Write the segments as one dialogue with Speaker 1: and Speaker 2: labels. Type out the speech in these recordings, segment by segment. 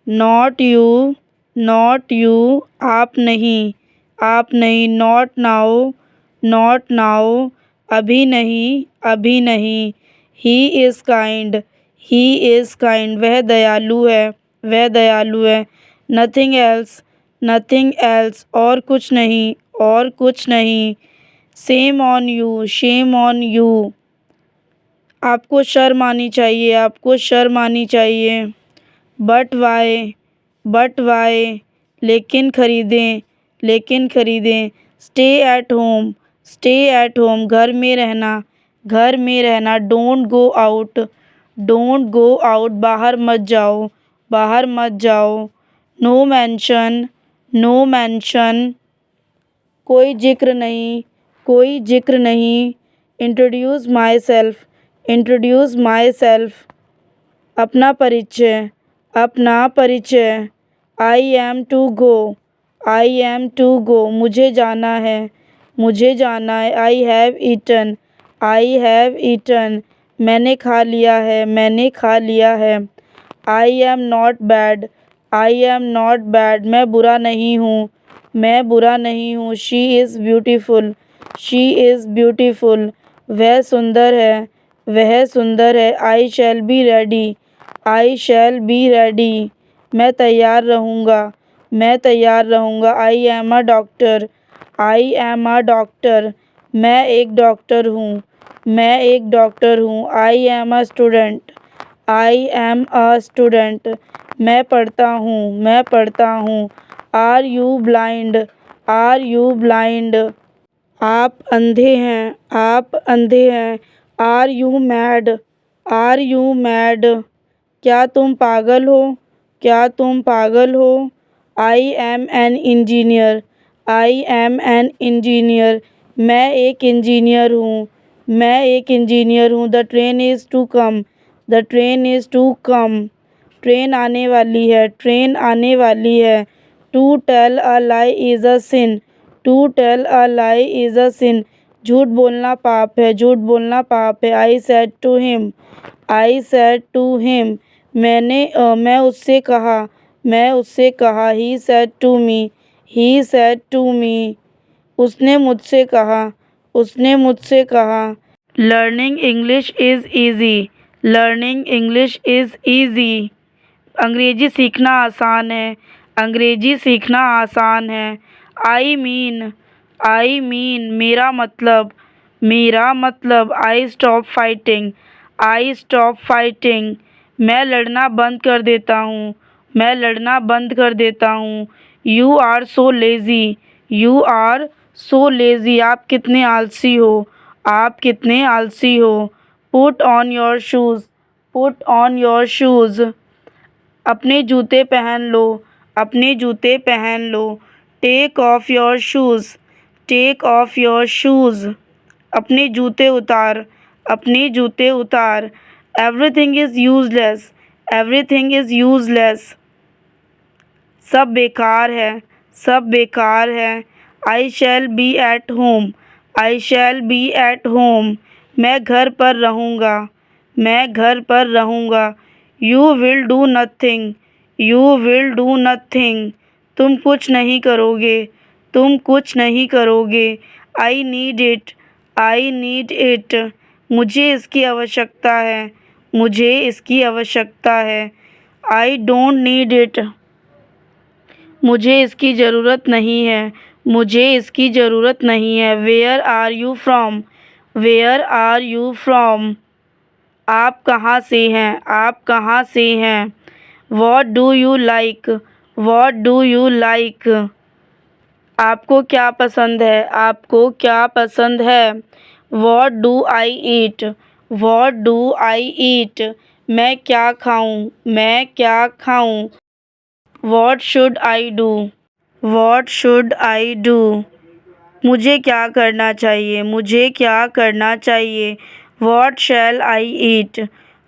Speaker 1: Not you, not you, आप नहीं, आप नहीं, नॉट नाउ, नॉट नाउ, अभी नहीं, अभी नहीं, he is kind, he is kind, वह दयालु है, वह दयालु है, नथिंग एल्स, नथिंग एल्स, और कुछ नहीं, और कुछ नहीं, shame on you, shame on you, आपको शर्म आनी चाहिए, आपको शर्म आनी चाहिए, बट वाई, बट वाई, लेकिन खरीदें, लेकिन खरीदें, stay at home, stay at home, घर में रहना, घर में रहना, don't go out, don't go out, बाहर मत जाओ, बाहर मत जाओ, नो मेंशन, नो मेंशन, कोई जिक्र नहीं, कोई जिक्र नहीं, introduce myself, introduce myself, अपना परिचय, अपना परिचय, I am to go, I am to go, मुझे जाना है, मुझे जाना है, I have eaten, I have eaten, मैंने खा लिया है, मैंने खा लिया है, I am not bad, I am not bad, मैं बुरा नहीं हूँ, मैं बुरा नहीं हूँ, she is beautiful, she is beautiful, वह सुंदर है, वह सुंदर है, I shall be ready, I shall be ready, मैं तैयार रहूँगा, मैं तैयार रहूँगा, I am a doctor, I am a doctor, मैं एक डॉक्टर हूँ, मैं एक डॉक्टर हूँ, I am a student, I am a student, मैं पढ़ता हूँ, मैं पढ़ता हूँ, are you blind, are you blind, आप अंधे हैं, आप अंधे हैं, are you mad, are you mad, क्या तुम पागल हो, क्या तुम पागल हो, आई am an engineer, I am an engineer, मैं एक इंजीनियर हूँ, मैं एक इंजीनियर हूँ, the train is to come, the train is to come, train आने वाली है, ट्रेन आने वाली है, to tell a lie is a sin, to tell a lie is a sin, झूठ बोलना पाप है, झूठ बोलना पाप है, I said to him, I said to him, मैं उससे कहा, मैं उससे कहा, ही said to me, he said to me, उसने मुझसे कहा, उसने मुझसे कहा, learning English is easy, learning English is easy, अंग्रेजी सीखना आसान है, अंग्रेजी सीखना आसान है, आई मीन, मेरा मतलब, मेरा मतलब, I stop fighting, I stop fighting, मैं लड़ना बंद कर देता हूँ, मैं लड़ना बंद कर देता हूँ, you are so lazy, you are so lazy, आप कितने आलसी हो, आप कितने आलसी हो, put on your shoes, put on your shoes, अपने जूते पहन लो, अपने जूते पहन लो, take off your shoes, take off your shoes, अपने जूते उतार, अपने जूते उतार, everything is useless, everything is useless, सब बेकार है, सब बेकार है, I shall be at home, I shall be at home, मैं घर पर रहूँगा, मैं घर पर रहूँगा, you will do nothing, you will do nothing, तुम कुछ नहीं करोगे, तुम कुछ नहीं करोगे, I need it, I need it, मुझे इसकी आवश्यकता है, मुझे इसकी आवश्यकता है, आई डोंट नीड इट, मुझे इसकी ज़रूरत नहीं है, मुझे इसकी ज़रूरत नहीं है, where are you from, where are you from, आप कहाँ से हैं, आप कहाँ से हैं, what do you like, what do you like, आपको क्या पसंद है, आपको क्या पसंद है, what do I eat, what do I eat, मैं क्या खाऊं, मैं क्या खाऊं, what should I do, what should I do, मुझे क्या करना चाहिए, मुझे क्या करना चाहिए, what shell I eat,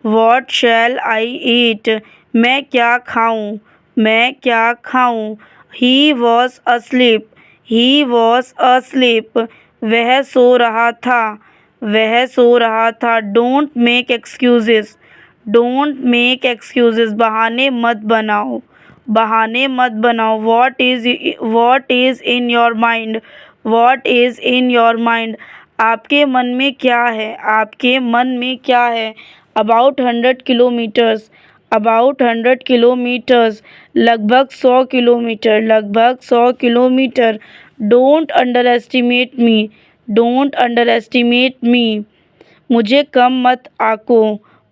Speaker 1: what shell I eat, मैं क्या खाऊं, मैं क्या खाऊं, he was asleep, he was asleep, वह सो रहा था, वह सो रहा था, don't make excuses, don't make excuses, बहाने मत बनाओ, बहाने मत बनाओ। What is in your mind, what is in your mind, आपके मन में क्या है, आपके मन में क्या है। अबाउट 100 किलोमीटर्स, अबाउट 100 किलोमीटर्स, लगभग 100 किलोमीटर, लगभग 100 kilometre. Don't underestimate me, don't underestimate me, मुझे कम मत आको,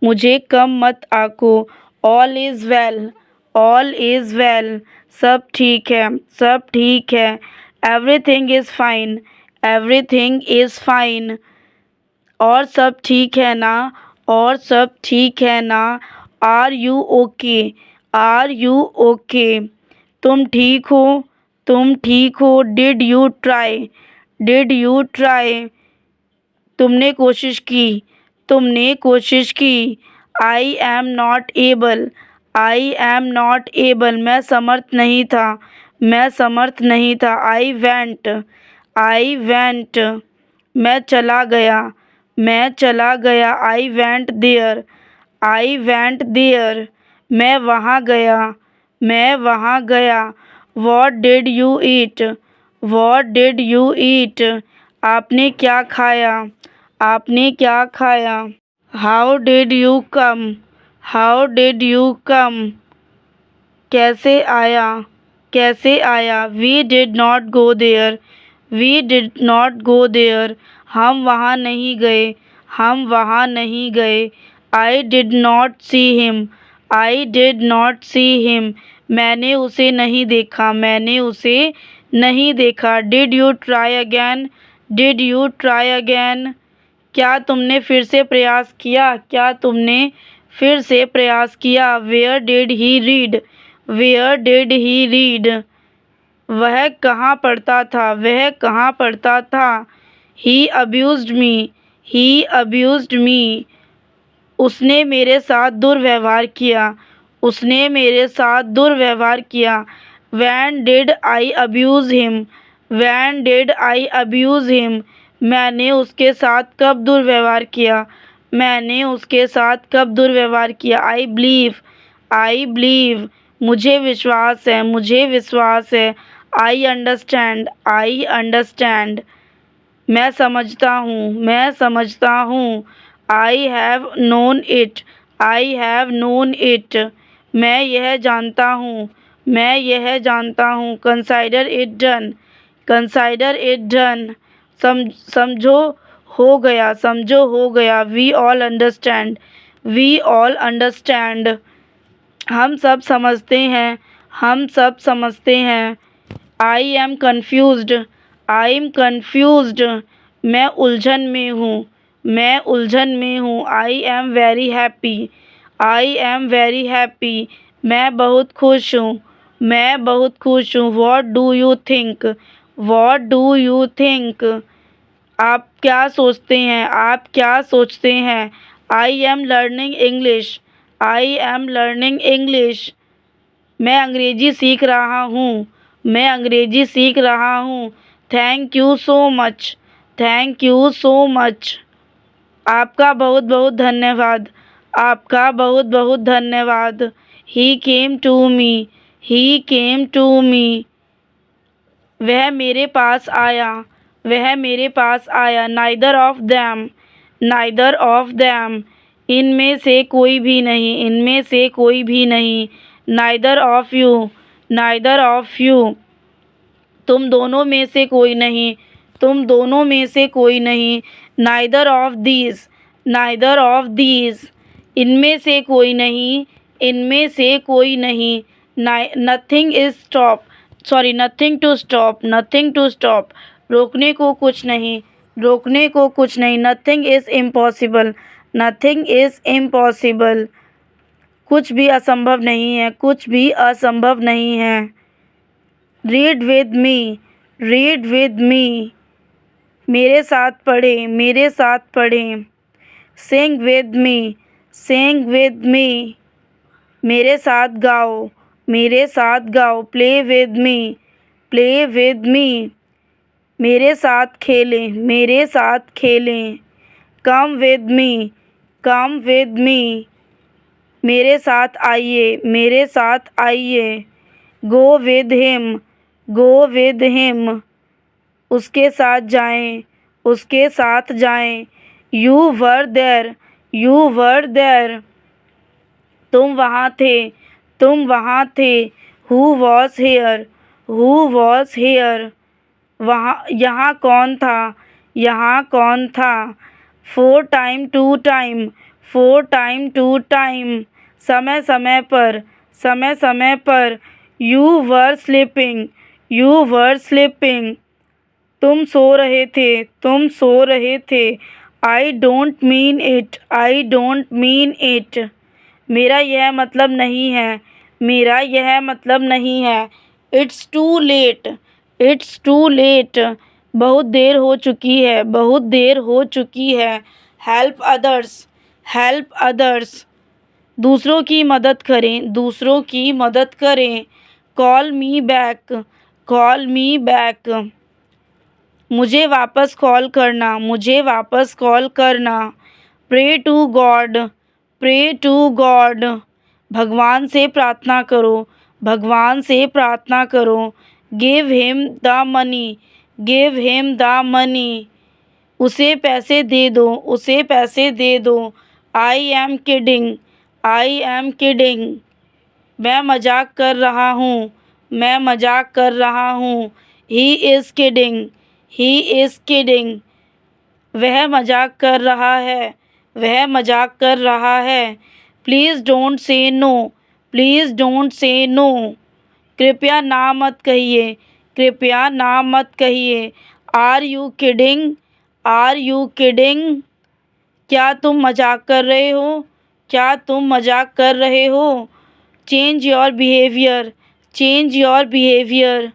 Speaker 1: मुझे कम मत आको। All is well, all is well, सब ठीक है, सब ठीक है। Everything is fine, everything is fine, और सब ठीक है ना, और सब ठीक है ना। Are you okay, are you okay, तुम ठीक हो, तुम ठीक हो। Did you try, did you try, तुमने कोशिश की, तुमने कोशिश की। I am not able, I am not able, मैं समर्थ नहीं था, मैं समर्थ नहीं था। आई वेंट, आई वेंट, मैं चला गया, मैं चला गया। I went there, I went there, मैं वहाँ गया, मैं वहाँ गया। What did you eat, what did you eat, आपने क्या खाया, आपने क्या खाया। How did you come, how did you come, कैसे आया, कैसे आया। We did not go there, we did not go there, हम वहाँ नहीं गए, हम वहाँ नहीं गए। I did not see him, I did not see him, मैंने उसे नहीं देखा, मैंने उसे नहीं देखा। Did you try again, did you try again, क्या तुमने फिर से प्रयास किया, क्या तुमने फिर से प्रयास किया। Where did he read, where did he read, वह कहाँ पढ़ता था, वह कहाँ पढ़ता था। ही अब्यूज्ड मी, ही अब्यूज्ड मी, उसने मेरे साथ दुर्व्यवहार किया, उसने मेरे साथ दुर्व्यवहार किया। When did I abuse him, when did I abuse him, मैंने उसके साथ कब दुर्व्यवहार किया, मैंने उसके साथ कब दुर्व्यवहार किया। आई बिलीव, आई बिलीव, मुझे विश्वास है, मुझे विश्वास है। आई अंडरस्टैंड, आई अंडरस्टैंड, मैं समझता हूँ, मैं समझता हूँ। I have known it, I have known it, मैं यह जानता हूँ, मैं यह जानता हूँ। Consider it done, consider it done, समझो हो गया, समझो हो गया। We all understand, we all understand, हम सब समझते हैं, हम सब समझते हैं। I am confused, I am confused, मैं उलझन में हूँ, मैं उलझन में हूँ। I am very happy, I am very happy, मैं बहुत खुश हूँ, मैं बहुत खुश हूँ। What do you think, what do you think, आप क्या सोचते हैं, आप क्या सोचते हैं। I am learning English, I am learning English, मैं अंग्रेज़ी सीख रहा हूँ, मैं अंग्रेज़ी सीख रहा हूँ। Thank you so much, thank you so much, आपका बहुत बहुत धन्यवाद, आपका बहुत बहुत धन्यवाद। ही came to me, he came to me, वह मेरे पास आया, वह मेरे पास आया। Neither of them, neither of them, इनमें से कोई भी नहीं, इनमें से कोई भी नहीं। Neither of you, neither of you, तुम दोनों में से कोई नहीं, तुम दोनों में से कोई नहीं। Neither of these, neither of these, इनमें से कोई नहीं, इनमें से कोई नहीं। Nothing is stop, sorry nothing to stop, nothing to stop, रोकने को कुछ नहीं, रोकने को कुछ नहीं। Nothing is impossible, nothing is impossible, कुछ भी असंभव नहीं है, कुछ भी असंभव नहीं है। Read with me, read with me, मेरे साथ पढ़ें, मेरे साथ पढ़ें। Sing with me, sing with me, मेरे साथ गाओ, मेरे साथ गाओ। Play with me, play with me, मेरे साथ खेलें, मेरे साथ खेलें। Come with me, come with me, मेरे साथ आइए, मेरे साथ आइए। Go with him, go with him, उसके साथ जाएं, उसके साथ जाएं। You were there, you were there, तुम वहाँ थे, तुम वहाँ थे। Who was here, who was here, वहाँ यहाँ कौन था, यहाँ कौन था। 4 टाइम 2 टाइम, 4 टाइम 2 टाइम, समय समय पर, समय समय पर। You were sleeping, you were sleeping, तुम सो रहे थे, तुम सो रहे थे। I don't mean it, I don't mean it, मेरा यह मतलब नहीं है, मेरा यह मतलब नहीं है। It's too late, it's too late, बहुत देर हो चुकी है, बहुत देर हो चुकी है। हेल्प अदर्स, हेल्प अदर्स, दूसरों की मदद करें, दूसरों की मदद करें। Call me back, call me back, मुझे वापस कॉल करना, मुझे वापस कॉल करना। Pray to God, pray to God, भगवान से प्रार्थना करो, भगवान से प्रार्थना करो। Give him the money, give him the money, उसे पैसे दे दो, उसे पैसे दे दो। I am kidding, I am kidding, मैं मजाक कर रहा हूँ, मैं मजाक कर रहा हूँ। He is kidding, he is kidding, वह मजाक कर रहा है, वह मजाक कर रहा है। Please don't say no, please don't say no, कृपया ना मत कहिए, कृपया ना मत कहिए। Are you kidding, are you kidding, क्या तुम मजाक कर रहे हो, क्या तुम मजाक कर रहे हो। Change your behaviour, change your behaviour,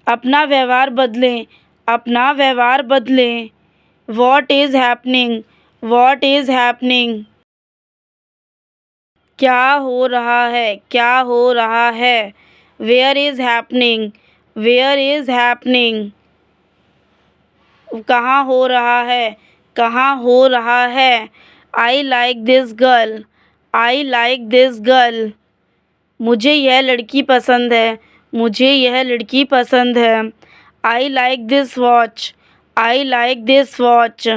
Speaker 1: अपना व्यवहार बदलें, अपना व्यवहार बदलें। What is happening, what is happening, क्या हो रहा है, क्या हो रहा है। Where is happening, where is happening, कहाँ हो रहा है, कहाँ हो रहा है। I like this girl, I like this girl, मुझे यह लड़की पसंद है, मुझे यह लड़की पसंद है। I like this watch, I like this watch,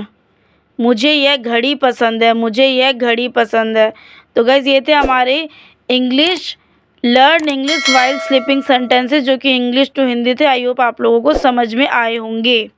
Speaker 1: मुझे यह घड़ी पसंद है, मुझे यह घड़ी पसंद है। तो गाइज़ ये थे हमारे English learn English while sleeping sentences, जो कि इंग्लिश टू हिंदी थे। आई होप आप लोगों को समझ में आए होंगे।